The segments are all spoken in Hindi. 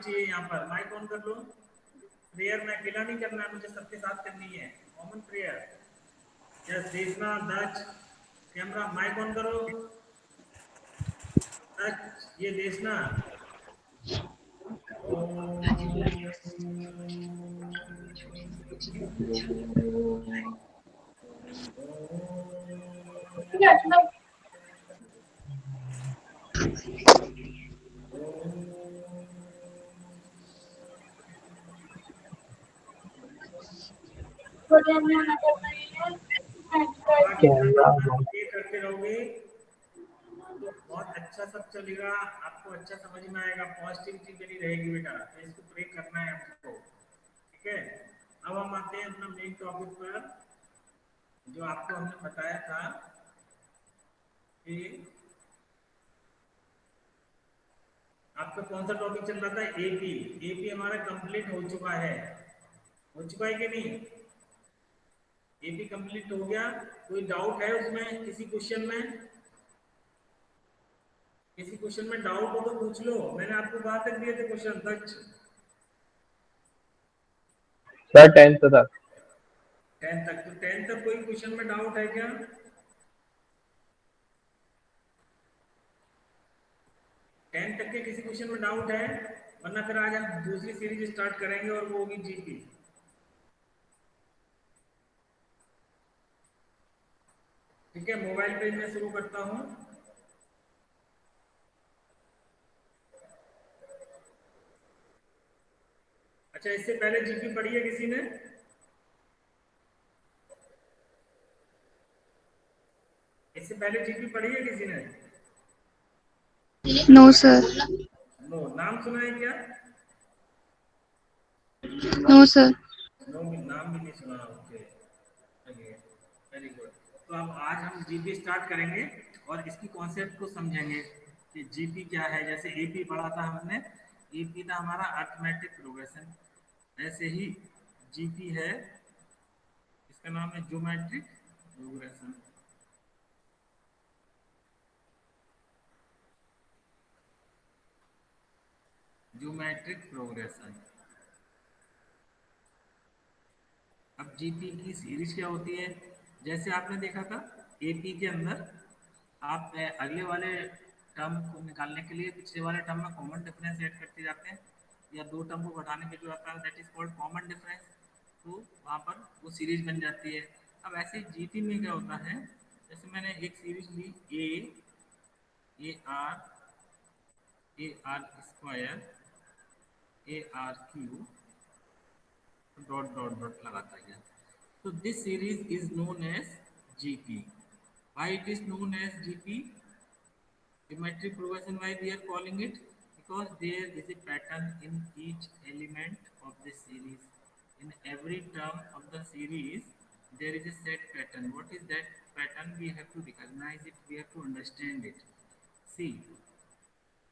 चाहिए यहाँ पर। माइक ऑन कर लो। प्रेयर में अकेला नहीं करना है, मुझे सबके साथ करनी है, कॉमन प्रेयर। यस देशना दच, कैमरा माइक ऑन करो। दच ये देशना। ये करते रहोगे तो बहुत अच्छा सब चलेगा, आपको अच्छा समझ में आएगा, पॉजिटिविटी बनी रहेगी बेटा। तो इसको ब्रेक करना है आपको, ठीक है। अब हम आते हैं अपना मेन टॉपिक पर, जो आपको हमने बताया था कि आपका कौन सा टॉपिक चल रहा था, एपी। एपी हमारा कंप्लीट हो चुका है, हो चुका है कि नहीं? एपी कंप्लीट हो गया। कोई डाउट है उसमें, किसी क्वेश्चन में? किसी क्वेश्चन में डाउट हो तो पूछ लो। मैंने आपको कहाँ तक दिए थे क्वेश्चन तक? सर 10th तक। 10 तक। तो 10 तक कोई क्वेश्चन में डाउट है क्या? 10 तक के किसी क्वेश्चन में डाउट है? वरना फिर आज हम दूसरी सीरीज स्टार्ट करेंगे और वो होगी जीपी। ठीक है, मोबाइल पे मैं शुरू करता हूँ। अच्छा, इससे पहले जीपी पढ़ी है किसी ने? इससे पहले जीपी पढ़ी है किसी ने? No sir. नो। नाम सुना है क्या? No sir. नो, नाम भी नहीं सुना। Okay, very good. तो अब आज हम जीपी स्टार्ट करेंगे और इसकी कॉन्सेप्ट को समझेंगे कि जीपी क्या है। जैसे एपी पढ़ा था हमने, एपी था हमारा अर्थमेटिक प्रोग्रेशन, ऐसे ही जीपी है, इसका नाम है ज्योमेट्रिक प्रोग्रेशन। Geometric progression. अब जीपी की सीरीज क्या होती है? जैसे आपने देखा था एपी के अंदर, आप अगले वाले टर्म को निकालने के लिए पिछले वाले टर्म में कॉमन डिफरेंस ऐड करते जाते हैं, या दो टर्म को घटाने पे जो आता है that is called common difference. तो वहाँ पर वो सीरीज बन जाती है। अब ऐसे जीपी में क्या होता है, जैसे मैंने एक सीरीज ली A R square A R cube dot dot dot लगाता है। So this series is known as GP. Why it is known as GP? Geometric progression. Why we are calling it? Because there is a pattern in each element of the series. In every term of the series, there is a set pattern. What is that pattern? We have to recognize it. We have to understand it. See,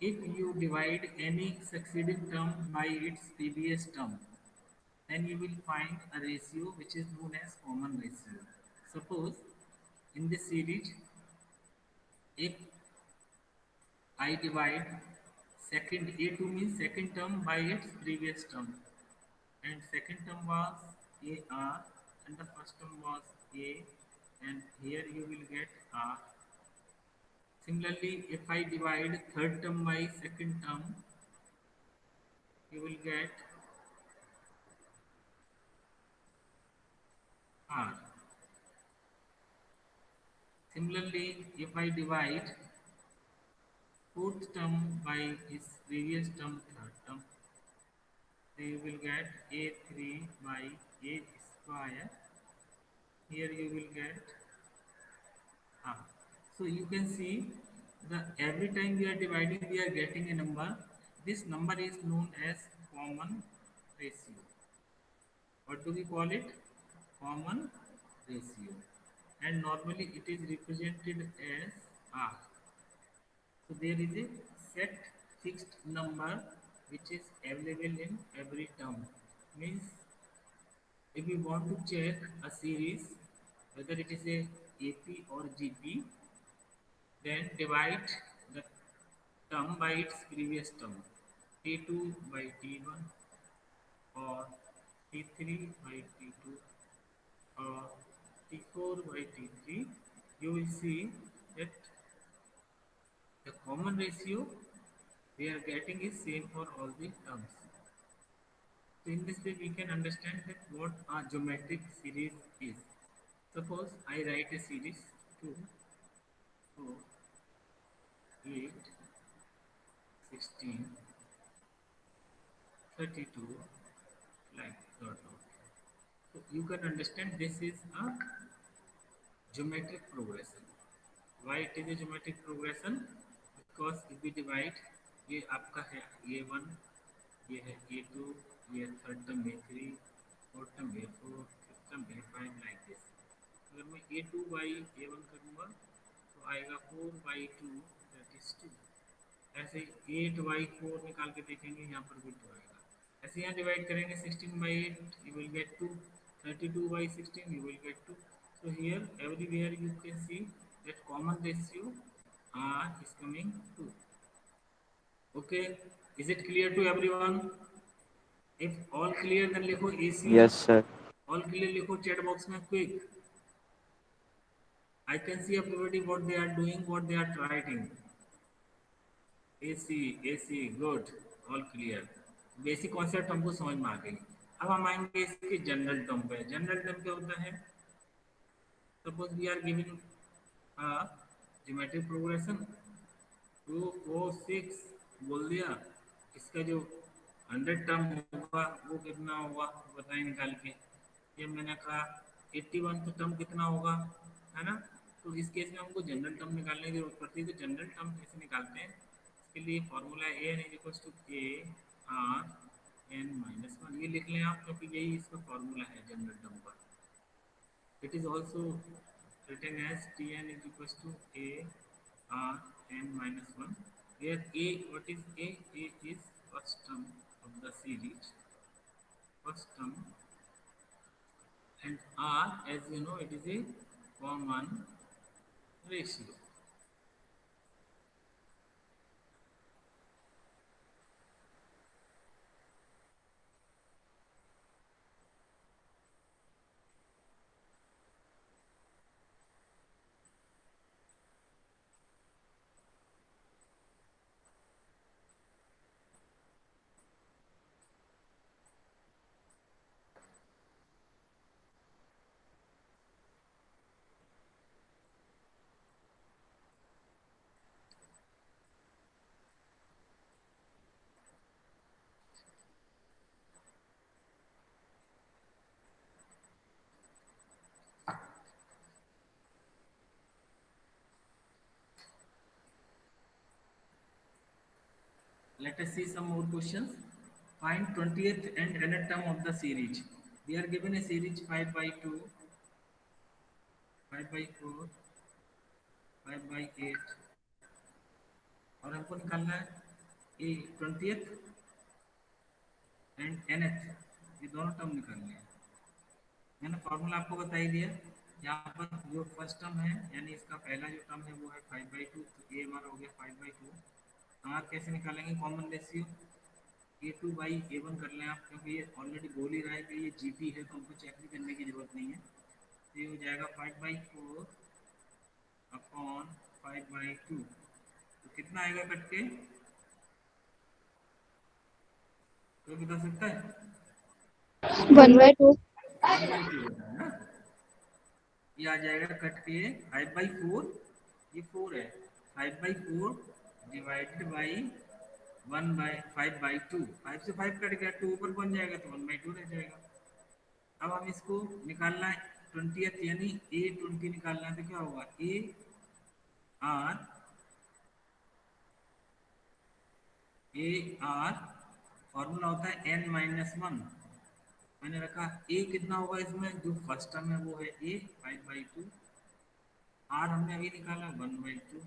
if you divide any succeeding term by its previous term, then you will find a ratio which is known as common ratio. Suppose in this series, if I divide second A2 means second term by its previous term, and second term was AR and the first term was A, and here you will get R. Similarly, if I divide third term by second term, you will get R. Similarly, if I divide fourth term by its previous term, third term, so you will get A3 by A square. Here you will get R. So you can see the every time we are dividing, we are getting a number. This number is known as common ratio. What do we call it? Common ratio. And normally it is represented as R. So there is a set fixed number which is available in every term. Means if we want to check a series whether it is a AP or GP, then divide the term by its previous term. T2 by T1 or T3 by T2 or T4 by T3, you will see that the common ratio we are getting is same for all the terms. So in this way we can understand that what a geometric series is. Suppose I write a series 2, 4, 8, 16, 32, like dot dot. So you can understand this is a geometric progression. Why it is a geometric progression? Because if we divide, ये आपका है A1, ये है A2, ये third term A3, fourth term A4, fifth term A5, like this. अगर मैं A2 बाई A1 करूँगा तो आएगा 4/2, दैट इज 2. ऐसे 8/4 निकाल के देखेंगे, यहाँ पर भी 2 आएगा. ऐसे यहाँ डिवाइड करेंगे 16/8, you will get 2. 32/16, you will get 2. So here everywhere you can see that common ratio R is coming 2. Okay, is it clear to everyone? If all clear then लिखो AC. Yes, sir. All clear लिखो chat box में quick. I can see everybody what they are doing, what they are writing. AC good, all clear. Basic concept हमको समझ में आ गई. अब हम आएंगे इसके जनरल टर्म पे. जनरल टर्म क्या होता है? Suppose we are giving a geometric progression 2 4 6 बोल दिया. इसका जो 100 टर्म होगा वो कितना होगा बताएं निकाल के. ये मैंने कहा 81 तो टर्म कितना होगा, है ना? तो इस केस में हमको जनरल टर्म निकालने की जरूरत पड़ती है. तो जनरल टर्म कैसे निकालते हैं? इसके लिए formula A N is equal to A R N minus one. ये लिख लें आप क्योंकि यही इसका फॉर्मूला है जनरल टर्म का. It is also written as Tn is equals to a r n minus 1, where a, what is a? A is first term of the series, first term, and r, as you know, it is a common ratio. Let us see some more questions. Find 20th and nth term of the series. We are given a series 5/2, 5/4, 5/8, और हमको निकालना है ये 20th एंड nth, ये दोनों टर्म निकालने हैं. मैंने फॉर्मूला आपको बता ही दिया. यहाँ पर जो फर्स्ट टर्म है यानी इसका पहला जो टर्म है वो है 5/2, तो ए हमारा हो गया 5/2. आर कैसे निकालेंगे? Common ratio A2 by A1 कर लें आप, क्योंकि ये ऑलरेडी बोल ही रहा है कि ये GP है तो हमको चेक भी करने की जरूरत नहीं है. तो ये हो जाएगा 5/4 अपॉन 5/2. तो कितना आएगा कट के? कोई बता सकता है? 1/2. 1/2 होता है ना. ये आ जाएगा कट के 5/4, ये 4 है. 5/4 डिवाइडेड बाई 1/5/2. 5 से 5 कट गया, 2 ऊपर बन जाएगा तो 1/2 रह जाएगा. अब हम इसको निकालना है 20th यानी A20 निकालना है. तो क्या होगा? ए आर फॉर्मूला होता है n-1. मैंने रखा ए कितना होगा इसमें, जो फर्स्ट टर्म है वो है ए 5/2. आर हमने अभी निकाला 1/2.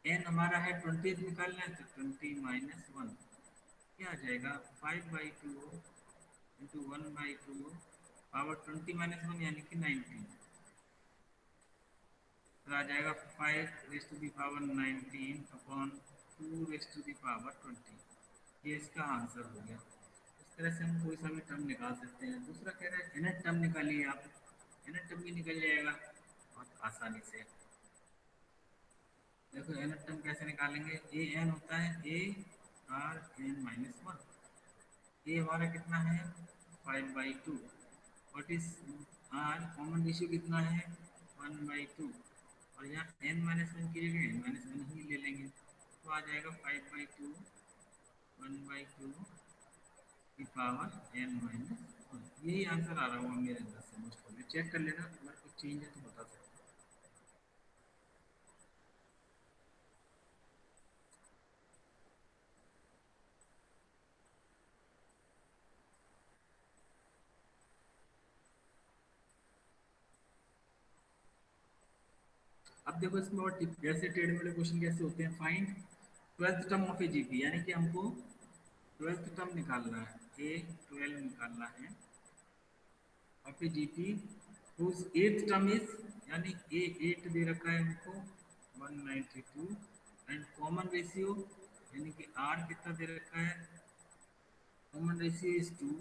एन हमारा है 20th निकालना है तो 20-1 क्या आ जाएगा? 5/2 इंटू 1/2 पावर 20-1 यानी कि 19. तो आ जाएगा 5 raised to the power 19 upon 2 raised to the power 20. ये इसका आंसर हो गया। इस तरह से हम कोई सा भी टर्म निकाल सकते हैं। दूसरा कह रहा है nth टर्म निकालिए आप। nth टर्म भी निकल जाएगा बहुत आसानी से। देखो nth टर्म कैसे निकालेंगे, ए एन होता है A R N minus one. A हमारा कितना है 5/2। What is R, common ratio कितना है 1/2। और यहाँ एन माइनस वन की जगह एन माइनस वन ही ले लेंगे तो आ जाएगा 5/2 1/2 की पावर एन माइनस वन। यही आंसर आ रहा होगा मेरे अंदर से। मोस्ट प्रॉब्ली चेक कर लेना, अगर कुछ चेंज है तो बता सकते हो। अब देखो इसमें और जैसे टेढ़े मेढ़े क्वेश्चन कैसे होते हैं। Find twelfth term of A GP, यानी कि हमको ट्वेल्थ टर्म निकालना है, ए 12 निकालना है of A GP whose th term is, यानी ए 8 दे रखा है हमको 192। एंड कॉमन रेशियो यानी कि आर कितना दे रखा है, common ratio is 2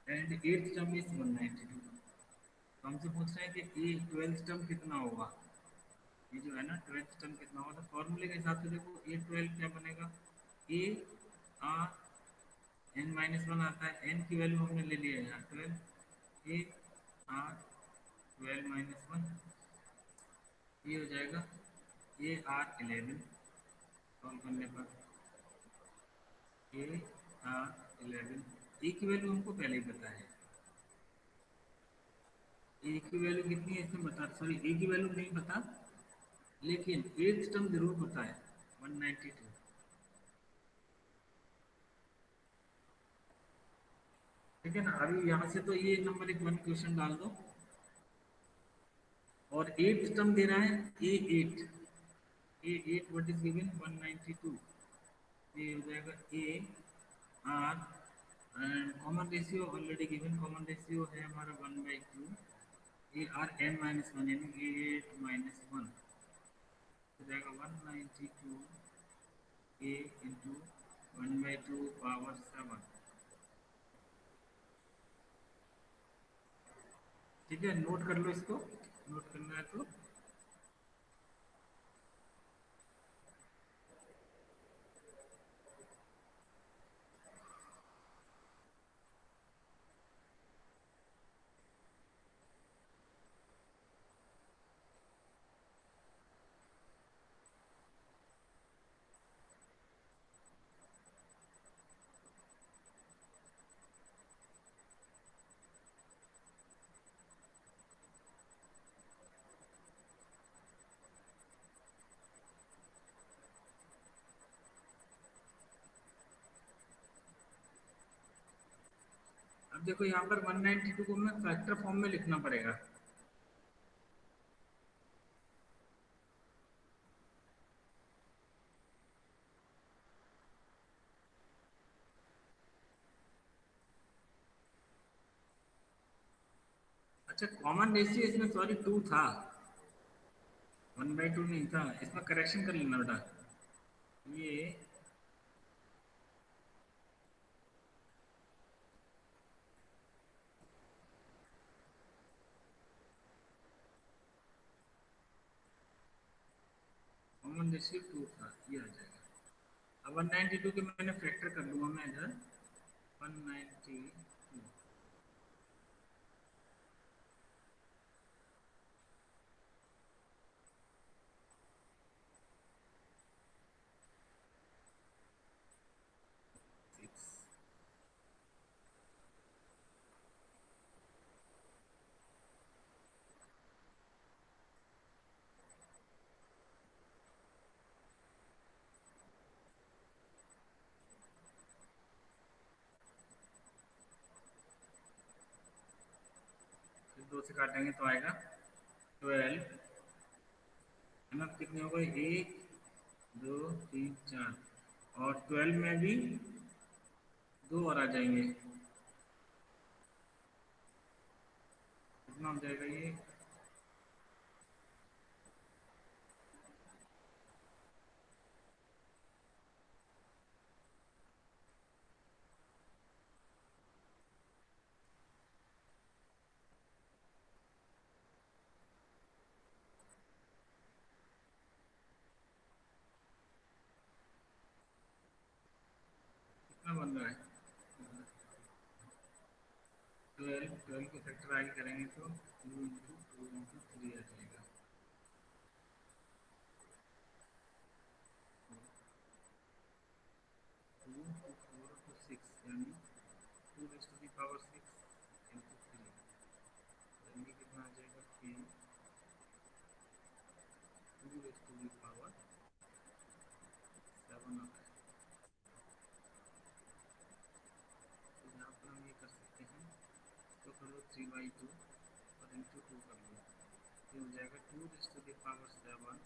and th term is 192। तो हमसे पूछ रहे हैं कि ए ट्वेल्थ टर्म कितना होगा। ये जो है ना ट्वेल्थ टर्म कितना होगा, तो फॉर्मूले के हिसाब से देखो ए 12 क्या बनेगा, A R N minus one आता है। एन की वैल्यू हमने ले लिया है यहाँ 12, ए आर 12 माइनस वन, ये हो जाएगा ए आर 11। सॉल्व करने पर ए आर 11, ए की वैल्यू हमको पहले ही पता है। ए की वैल्यू कितनी है इसमें बता, सॉरी ए की वैल्यू नहीं पता, लेकिन एथ टर्म जरूर पता है 192। ठीक है ना। अभी यहाँ से तो ये नंबर एक वन क्वेश्चन डाल दो। और एट टर्म दे रहा है A eight, A eight what is given 192। ये हो जाएगा A R and common ratio already given, common ratio है हमारा 1/2। A R N minus one यानी ए एट माइनस वन हो जाएगा 192 ए इंटू 1/2 पावर 7। ठीक है, नोट कर लो इसको, नोट करना है तो। अब देखो यहाँ पर 192 को हमें फैक्टर फॉर्म में लिखना पड़ेगा। अच्छा, कॉमन रेशियो इसमें सॉरी 2 था, 1/2 नहीं था। इसमें करेक्शन कर लेना बेटा। ये कॉमन रेशियो 2 था, ये आ जाएगा। अब 192 के मैंने फैक्टर कर लूँगा मैं इधर 192 6। फिर 2 से काटेंगे तो आएगा 12, है ना। कितने हो गए, 1 2 3 4, और 12 में भी 2 और आ जाएंगे। कितना हो जाएगा ये, बन रहा है 12, 12 को फैक्टराइज करेंगे तो 2 इंटू 3 आ जाएगा। 2 to 4 to 6 यानी 2 raise to the power 6 into 3 यानी कितना आ जाएगा कि 2 रेज़ टू द पावर 7 आता है। तो यहाँ पर हम ये कर सकते हैं, तो करो 3/2 और इंटू 2 कर लो, ये हो जाएगा 2 raise to the power 7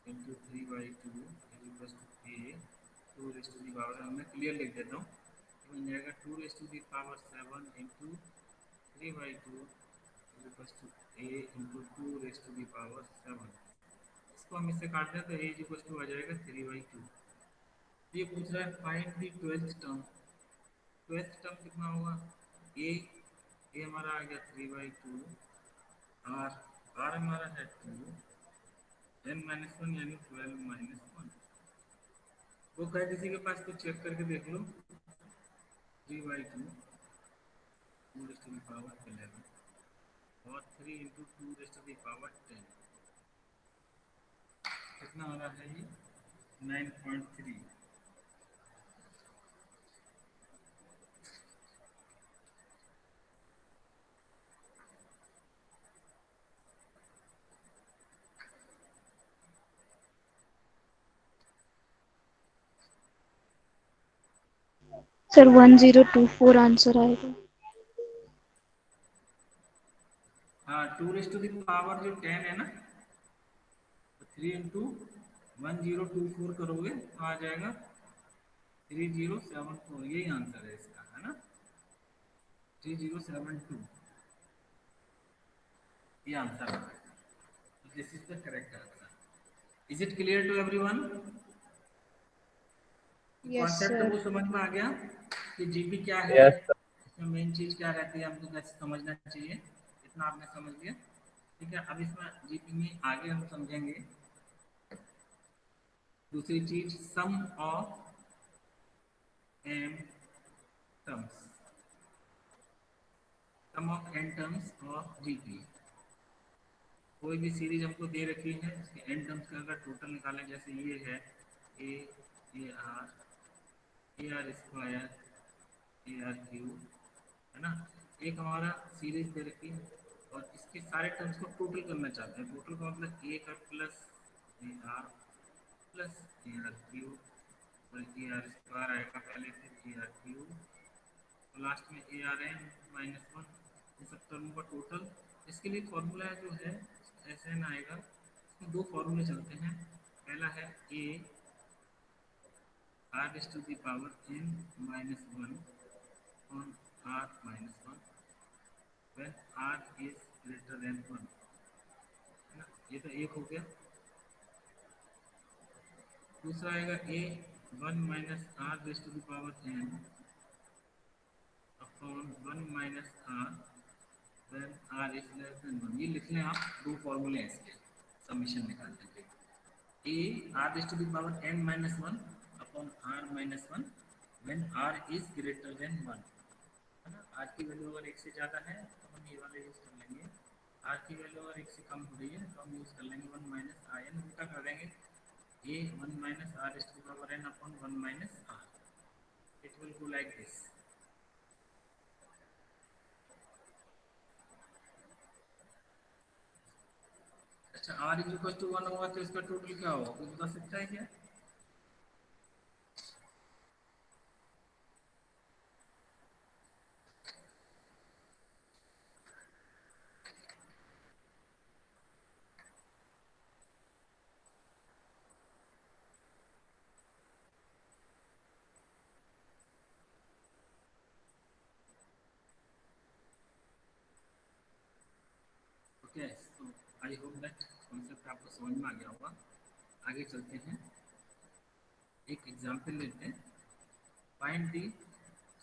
into 3/2 equals to A 2 raise to the power, मैं क्लियर लिख देता हूँ, तो बन जाएगा 2 raise to the power 7 into 3/2 equals to A into 2 raise to the power 7। इसको हम इससे काटते हैं तो ए इक्वल्स टू आ जाएगा 3/2। ये पूछ रहा है find the 12th term. 12th term कितना होगा, ए हमारा आ गया 3/2, आर हमारा है 2, n-1 यानी 12-1। वो कहे किसी के पास तो चेक करके देख लो, 3/2 2 रेज़ टू द पावर 11 और 3 into 2 raise to the power 10 कितना हो रहा है ये 9.3। सर 1024 आंसर आएगा। हाँ 2 रेज़ टू द पावर जो 10 है ना, तो 3 इंटू 1024 करोगे तो आ जाएगा 3074, यही आंसर है इसका, है ना 3072, ये आंसर है। This is the correct answer. Is it clear to everyone? Yes concept sir. वो समझ में आ गया कि जीपी क्या है, यस इसमें मेन चीज क्या रहती है, हमको कैसे समझना चाहिए, इतना आपने समझ लिया। ठीक है, अब इसमें जीपी में आगे हम समझेंगे दूसरी चीज, sum of M terms, sum of N terms of GP. कोई भी सीरीज हमको दे रखी है, इसके एन टर्म्स का अगर टोटल निकालें, जैसे ये है A R square A R Q, है ना, एक हमारा सीरीज दे रखी है और इसके सारे टर्म्स को टोटल करना चाहते हैं। टोटल का मतलब ए का plus A R plus A R Q और ए आर स्क्वायर आएगा पहले, फिर ए आर क्यू और लास्ट में ए आर एन -1, इन सब टर्मों का टोटल। इसके लिए फॉर्मूला जो है ऐसे ना आएगा, इसमें दो फॉर्मूले चलते हैं। पहला है A R is to the power N -1 on R -1 when r is greater than 1, है ना, ये तो एक हो गया। दूसरा आएगा A 1 minus R raise to the power N upon 1 minus R when R is less than 1। ये लिख लें आप, दो फॉर्मूले हैं इसके समीशन निकालने के। A R raise to the power N -1 upon R -1 when R is greater than 1, है ना। आर की वैल्यू अगर एक से ज़्यादा है तो हम ये वाले यूज़ कर लेंगे, आर की वैल्यू अगर एक से कम हो रही है तो हम यूज़ कर लेंगे 1 माइनस आई एन, उल्टा कर देंगे A 1 minus R is to power N upon 1 minus R, it will go like this. अच्छा, आर इज इक्वल टू 1 होगा तो इसका टोटल क्या होगा, कुछ बता सकता है क्या? ओके, तो आई होप दैट कॉन्सेप्ट आपको समझ में आ गया होगा। आगे चलते हैं, एक एग्जाम्पल लेते हैं। Find the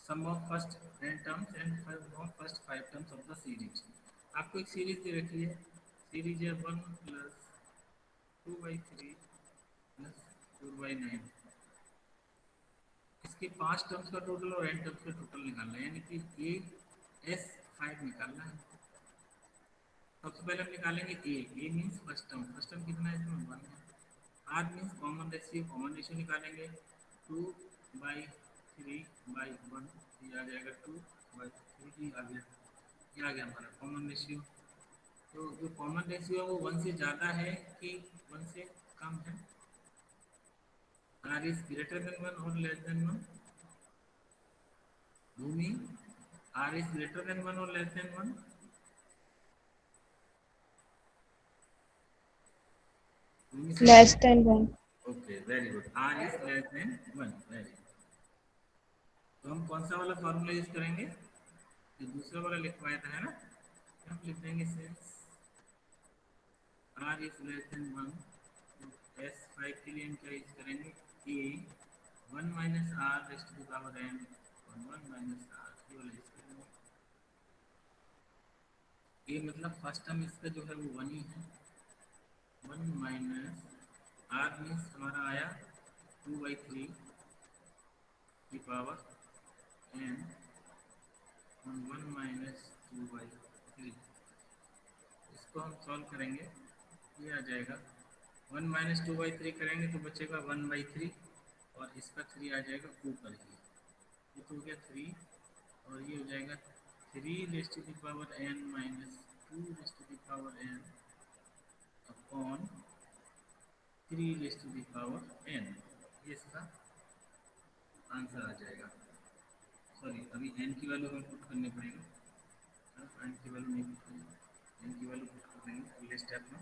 sum of first 10 terms and sum of first 5 terms of the series. आपको एक सीरीज दे रखी है, सीरीज है 1 प्लस 2/3 प्लस 4/9। इसके 5 टर्म्स का टोटल और n टर्म्स का टोटल निकालना है, यानी कि ए एस 5 निकालना है। सबसे पहले हम निकालेंगे ए मीन्स फर्स्ट टर्म कितना है इसमें 1 है। आर मीन्स कॉमन रेशियो निकालेंगे 2/3/1, ये आ जाएगा 2/3, ये आ गया, ये आ गया हमारा कॉमन रेशियो। तो जो कॉमन रेशियो है वो 1 से ज़्यादा है कि 1 से कम है? आर इज ग्रेटर देन 1 और less than 1? Bhumi, R is greater than 1 और लेस देन 1? भूमि से Less than 1. Okay, very good, R is less than 1, very good. तो हम कौन सा वाला फॉर्मूला यूज करेंगे? जो दूसरा वाला लिखवाया था, है ना? हम लिख देंगे since R is less than 1, तो एस 5 के लिए हम क्या यूज करेंगे? A 1 minus R raise to the power N और 1 माइनस आर, ये वाला यूज करेंगे। ए मतलब फर्स्ट टर्म इसका जो है वो 1 ही है। 1 माइनस आर मीन्स हमारा आया 2/3 की पावर एन और 1 माइनस 2/3। इसको हम सॉल्व करेंगे, ये आ जाएगा 1 माइनस 2/3 करेंगे तो बचेगा 1/3 और इसका 3 आ जाएगा ऊपर ही, ये तो हो गया 3 और ये हो जाएगा 3 raise to the power N minus 2 raise to the power N upon 3 raise to the power N, ये इसका आंसर आ जाएगा। सॉरी, अभी एन की वैल्यू हमें पुट करनी पड़ेगी, एन की वैल्यू नहीं पुट करेंगे, एन की वैल्यू पुट कर देंगे अगले स्टेप में।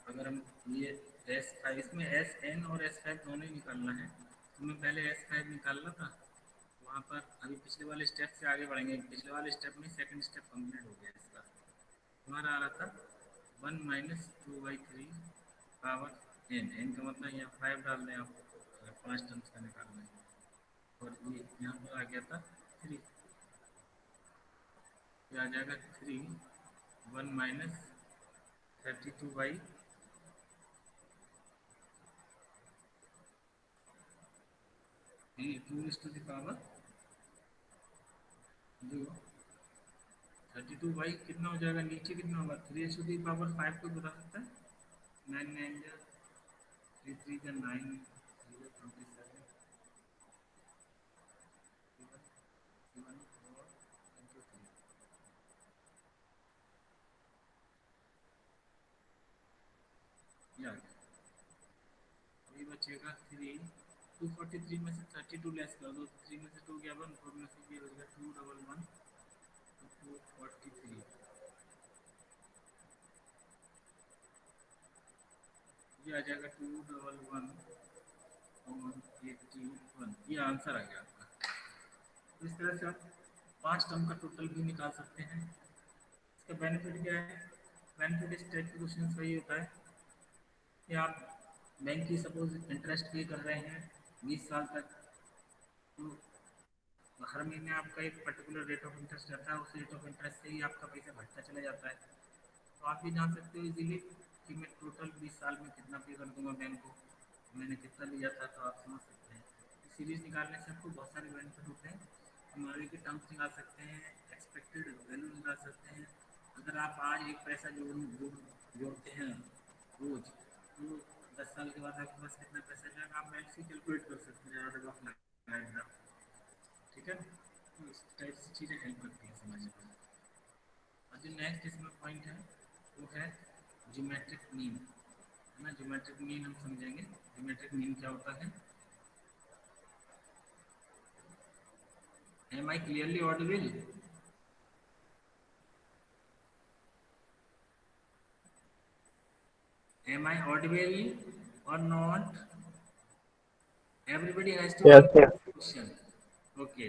अगर हम ये एस फाइव, इसमें एस एन और एस 5 दोनों ही निकालना है, तो मैं पहले एस 5 निकालना था वहाँ पर। अभी पिछले वाले स्टेप से आगे बढ़ेंगे, पिछले वाले स्टेप में सेकंड स्टेप कंप्लीट हो गया इसका। हमारा आ रहा था 1 माइनस 2/3 पावर एन, एन का मतलब यहाँ 5 डाल दें आप अगर 5 टर्म्स का निकालना है, और ये यहाँ पर आ गया था 3, ये आ जाएगा 3 1 माइनस 32/, ये 2 इज टू द पावर जो 32 कितना हो जाएगा, नीचे कितना होगा 3 इज टू द पावर 5 को बता सकता है? 9 9 जा 3 3 जा 9, 0 27, 7 4 into 3, ये आ गया। अभी बचेगा 3, 243 में से 32 लेस कर दो, 3 में से 2 गया 1, 4 में से ये हो गया 211 243, ये आ जाएगा 211 और 81, ये आंसर आ गया आपका। तो इस तरह से आप 5 टर्म का टोटल भी निकाल सकते हैं। इसका बेनिफिट क्या है? बेनिफिट इस टाइप के क्वेश्चन वही होता है कि आप बैंक की सपोज इंटरेस्ट पे कर रहे हैं 20 साल तक, तो हर महीने आपका एक पर्टिकुलर रेट ऑफ इंटरेस्ट रहता है, उस रेट ऑफ इंटरेस्ट से ही आपका पैसा घटता चला जाता है। तो आप भी जान सकते हो इजीली कि मैं टोटल 20 साल में कितना पे कर दूंगा बैंक को, मैंने कितना लिया था, तो आप समझ सकते हैं। सीरीज निकालने से आपको बहुत सारे बेनिफिट होते हैं। हम आगे के टर्म्स निकाल सकते हैं, एक्सपेक्टेड वैल्यू निकाल सकते हैं। अगर आप आज एक पैसा जोड़ते हैं रोज, तो 10 साल के बाद आपके पास कितना पैसा जाएगा आप बैंक से कैलकुलेट कर सकते हैं ज़्यादा वक्त लगाएगा। ठीक है, तो इस टाइप से चीज़ें हेल्प करती हैं समझने में। और जो नेक्स्ट इसमें पॉइंट है वो है ज्योमेट्रिक मीन, है ना? ज्योमेट्रिक मीन हम समझेंगे, ज्योमेट्रिक मीन क्या होता है। Am I clearly audible? Am I audible और not? Everybody has to Yes, answer yes. This question. Okay,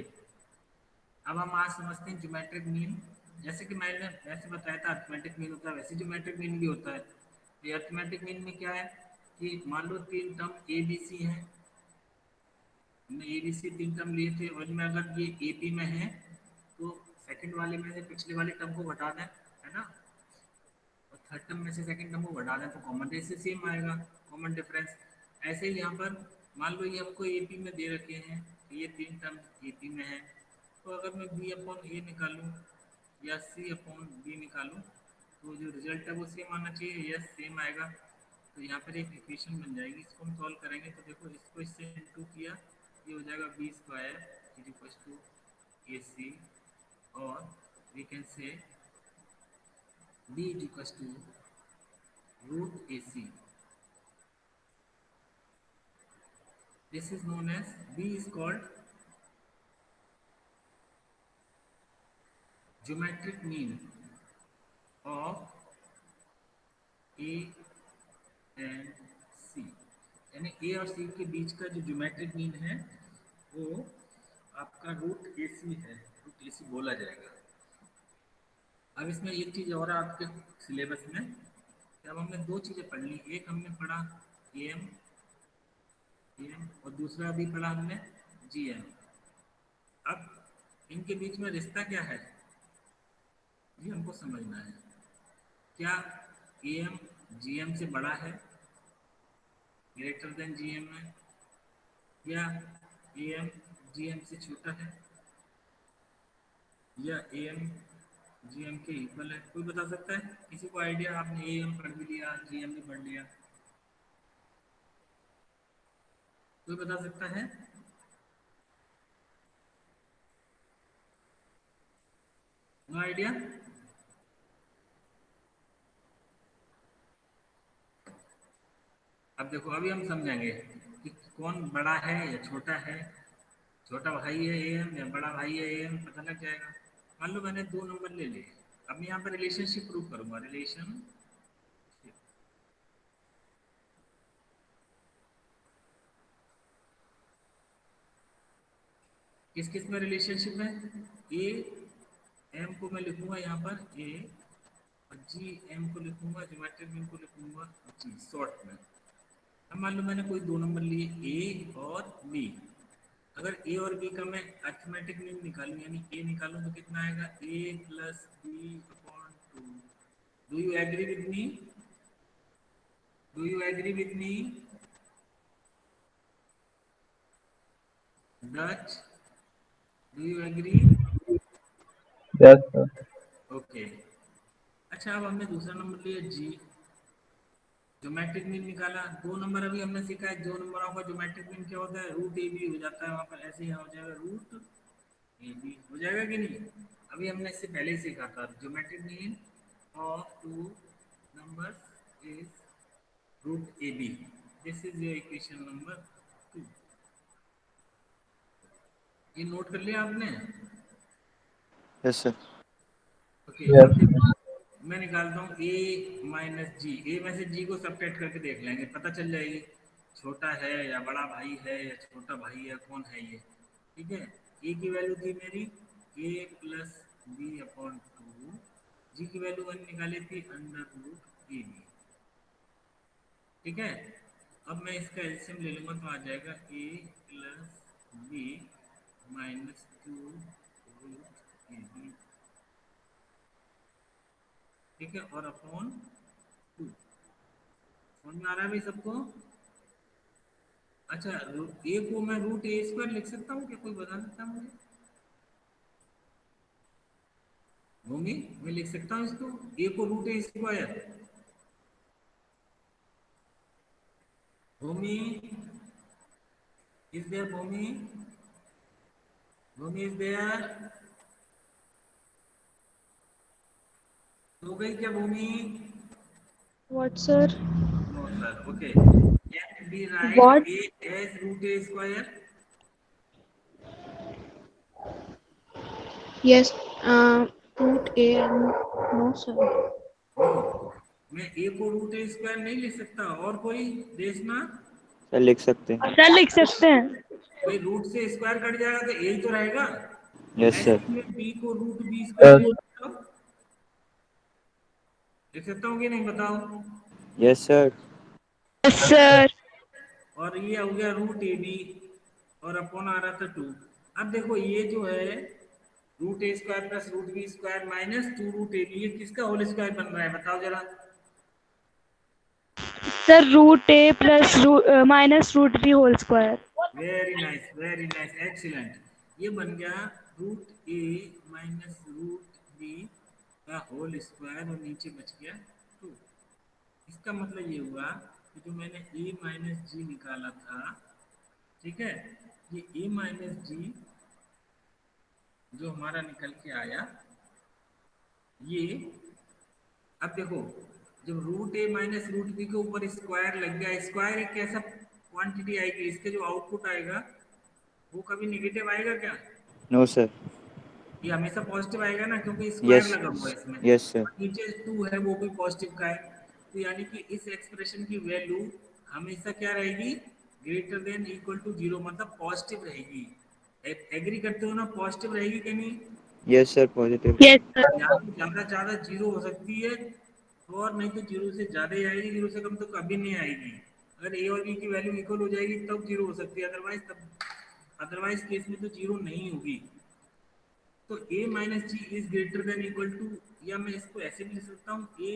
अब हम आज समझते हैं ज्योमेट्रिक मीन। जैसे कि मैंने वैसे बताया था अर्थमेटिक मीन होता है, वैसे ज्योमेट्रिक मीन भी होता है। ये अर्थमेटिक मीन में क्या है कि मान लो 3 टर्म ए बी सी है, हमने ए बी सी 3 टर्म लिए थे, और में अगर ये ए पी में है तो सेकंड वाले में से पिछले वाले टर्म को घटा दें, है ना? और थर्ड टर्म में से सेकंड टर्म को घटा दें तो कॉमन रेशियो सेम आएगा, कॉमन डिफरेंस। ऐसे ही यहाँ पर मान लो ये हमको ए पी में दे रखे हैं ये 3 टर्म ए बी में है। तो अगर मैं बी अपॉन ए निकालूं या सी अपॉन बी निकालूं तो जो रिजल्ट है वो सेम आना चाहिए। यस सेम आएगा। तो यहाँ पर एक इक्वेशन बन जाएगी। इसको हम सॉल्व करेंगे तो देखो इसको इससे इंटू किया, ये हो जाएगा B square is equal to A C, और we can say B is equal to root A C. This is known as B is called geometric mean of A and C। यानी A और C के बीच का जो ज्योमेट्रिक मीन है वो आपका रूट ए सी है, रूट ए सी बोला जाएगा। अब इसमें एक चीज़ और है आपके सिलेबस में, जब हमने दो चीज़ें पढ़ ली, एक हमने पढ़ा एम और दूसरा भी पढ़ा हमने जी एम। अब इनके बीच में रिश्ता क्या है ये हमको समझना है। क्या ए एम जी एम से बड़ा है, ग्रेटर देन जी एम है, या ए एम जी एम से छोटा है, या ए एम जी एम के इक्वल है? कोई बता सकता है? किसी को आइडिया? आपने ए एम पढ़ भी लिया, जी एम भी पढ़ लिया, कोई बता सकता है? No idea? अब देखो अभी हम समझेंगे कि कौन बड़ा है या छोटा है। छोटा भाई है ए एम या बड़ा भाई है ए एम, पता लग जाएगा। मान लो मैंने दो नंबर ले लिए, अब मैं यहाँ पर रिलेशनशिप प्रूव करूंगा। रिलेशन किस किस में रिलेशनशिप है? ए एम को मैं लिखूंगा यहाँ पर ए, और जी एम को लिखूंगा, ज्योमेट्रिक मीन को लिखूंगा जी शॉर्ट में। अब मान लो मैंने कोई दो नंबर लिए ए और बी। अगर ए और बी का मैं अर्थमेटिक मीन निकालूं यानी ए निकालूं तो कितना आएगा? A plus B upon two. Do you agree with me? Do you agree with me? डच, do you agree? Yes sir. Okay. अच्छा अब हमने दूसरा नंबर लिया जी, ज्योमेट्रिक मीन निकाला। दो नंबर अभी हमने सीखा है, दो नंबरों का ज्योमेट्रिक मीन क्या होता है? रूट ए बी हो जाता है। वहां पर ऐसे ही हो जाएगा, रूट ए बी हो जाएगा कि नहीं? अभी हमने इससे पहले ही सीखा था geometric mean of two numbers is root A B. This is your equation number 2। ये नोट कर लिया आपने? Yes sir. ओके। अब यस। देखो मैं निकालता हूँ ए माइनस जी। ए में से जी को सबट्रैक्ट करके देख लेंगे, पता चल जाएगी छोटा है या बड़ा भाई है या छोटा भाई है, कौन है ये। ठीक है। ए की वैल्यू थी मेरी ए प्लस बी अपॉन टू, जी की वैल्यू 1 निकाली थी अंडर रूट ए बी। ठीक है। अब मैं इसका एलसीएम ले लूंगा तो आ जाएगा A plus B minus two root A B. ठीक है, और अपॉन टू। समझ में आ रहा है भाई सबको? अच्छा ए को मैं रूट ए स्क्वायर लिख सकता हूँ क्या? कोई बता सकता है मुझे? भूमि, मैं लिख सकता हूँ इसको ए को root A square? Bhumi is there? Bhumi, Bhumi is there? तो गई क्या Bhumi? What, sir? No sir. Okay. Can be What? Right A as root A square? Yes. Root A and no, sir. No, मैं ए को रूट ए स्क्वायर नहीं लिख सकता। और कोई देखना? सर लिख सकते हैं। सर लिख सकते हैं। भाई रूट से स्क्वायर कट जाएगा तो ए तो रहेगा। Yes sir. ऐसे में बी को रूट बी स्क्वायर लिख सकता हूँ? लिख सकता हूँ कि नहीं बताओ? Yes sir. Yes, sir. और ये हो गया रूट ए बी, और अपॉन आ रहा था 2। अब देखो ये जो है root A square plus root B square minus two root A B, ये किसका होल स्क्वायर बन रहा है बताओ जरा? Sir, root A plus root minus root B whole square. Very nice, excellent. ये बन गया रूट ए माइनस रूट बी का होल स्क्वायर और नीचे बच गया 2। इसका मतलब ये हुआ कि जो मैंने ए माइनस जी निकाला था, ठीक है, ये ए माइनस जी जो हमारा निकल के आया, ये अब देखो जब रूट ए माइनस रूट बी के ऊपर स्क्वायर लग गया, स्क्वायर एक कैसा क्वांटिटी आएगी, इसके जो आउटपुट आएगा वो कभी नेगेटिव आएगा क्या? No sir. ये हमेशा पॉजिटिव आएगा ना, क्योंकि स्क्वायर यस। लगा हुआ है इसमें। Yes sir. और नीचे 2 है वो भी पॉजिटिव का है, तो यानी कि इस एक्सप्रेशन की वैल्यू हमेशा क्या रहेगी? ग्रेटर देन इक्वल टू 0, मतलब पॉजिटिव रहेगी। एग्री करते हो ना? पॉजिटिव रहेगी कि नहीं? Yes sir, positive. Yes, sir. या तो ज्यादा ज्यादा 0 हो सकती है, और नहीं तो 0 से ज्यादा ही आएगी, 0 से कम तो कभी नहीं आएगी। अगर ए और बी की वैल्यू इक्वल हो जाएगी तब 0 हो सकती है, अदरवाइज केस में तो 0 नहीं होगी। तो a minus G is greater than equal to, या मैं इसको ऐसे भी लिख सकता हूँ, a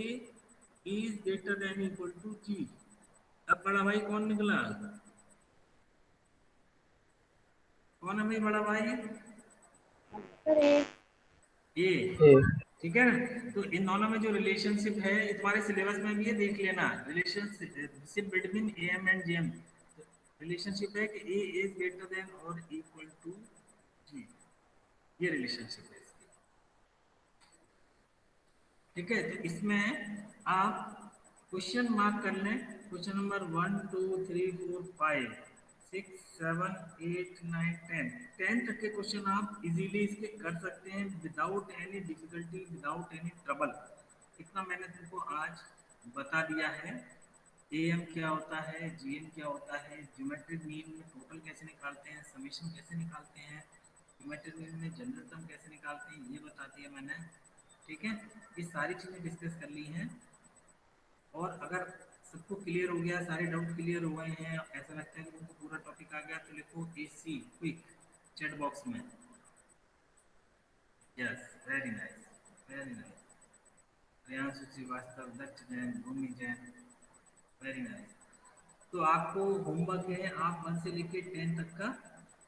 is greater than equal to G. अब बड़ा भाई कौन निकला? कौन है भाई बड़ा भाई? ए। ठीक है ना? तो इन दोनों में जो रिलेशनशिप है, ये तुम्हारे सिलेबस में भी है, देख लेना। Relationship between A M and G M, relationship है कि ए इज ग्रेटर देन और इक्वल टू जी, ये रिलेशनशिप है इसकी। ठीक है, तो इसमें आप क्वेश्चन मार्क कर लें। क्वेश्चन नंबर 1 2 3 4 5 6 7 8 9 10, 10 तक के क्वेश्चन आप इजीली इसके कर सकते हैं without any difficulty, without any trouble. इतना मैंने तुमको आज बता दिया है। एएम क्या होता है, जीएम क्या होता है, ज्योमेट्रिक मीन में टोटल कैसे निकालते हैं, समेशन कैसे निकालते हैं, ज्योमेट्रिक मीन में जनरल सम कैसे निकालते हैं, ये बता दिया मैंने। ठीक है, ये सारी चीज़ें डिस्कस कर ली हैं। और अगर सबको क्लियर हो गया, सारे डाउट क्लियर हो गए हैं, ऐसा लगता है कि तुमको पूरा टॉपिक आ गया, तो लिखो एसी क्विक चैट बॉक्स में। Yes, very nice, very nice. Priyanshu Srivastava, Dutt Jain, Bhumi Jain, very nice. तो आपको होमवर्क है, आप 1 से लेके 10 तक का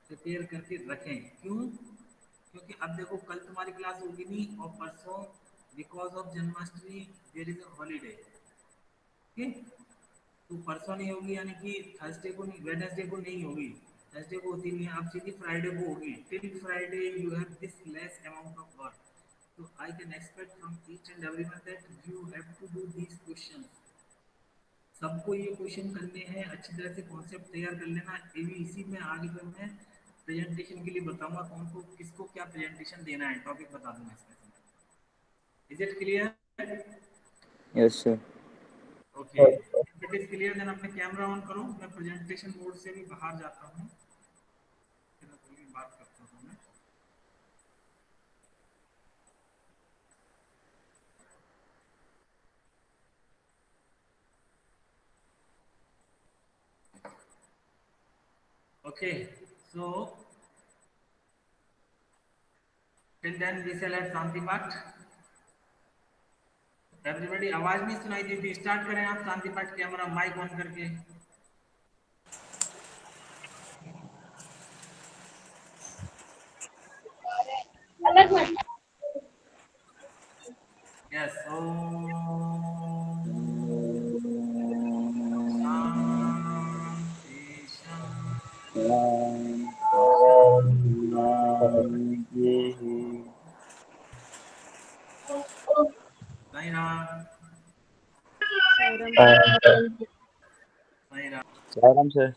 प्रिपेयर करके रखें। क्यों? क्योंकि अब देखो कल तुम्हारी क्लास होगी नहीं, और परसों because of Janmashtami there is a holiday. ठीक, तो परसों नहीं होगी, यानी कि थर्सडे को नहीं, वेडनेसडे को नहीं होगी, थर्सडे को होती नहीं है, अब सीधी फ्राइडे को होगी। Till Friday you have this less amount of work, तो I can expect from each and everyone that you have to do these questions. सबको ये क्वेश्चन करने हैं, अच्छी तरह से कॉन्सेप्ट तैयार कर लेना। ये भी इसी में आगे जब मैं प्रेजेंटेशन के लिए बताऊंगा कौन को किसको क्या प्रेजेंटेशन देना है, टॉपिक बता दूंगा इसमें। Is it clear? Yes sir. Okay, it is clear, then अपने कैमरा ऑन करो। मैं प्रेजेंटेशन मोड से भी बाहर जाता हूँ, फिर कोई बात करता हूँ मैं। Okay, so till then we shall have शांति पाठ। एवरीबॉडी, आवाज नहीं सुनाई दी थी, स्टार्ट करें आप शांति पाठ, कैमरा माइक ऑन करके। यस, ओम शांति शांति साई राम, साई राम। जय राम सर।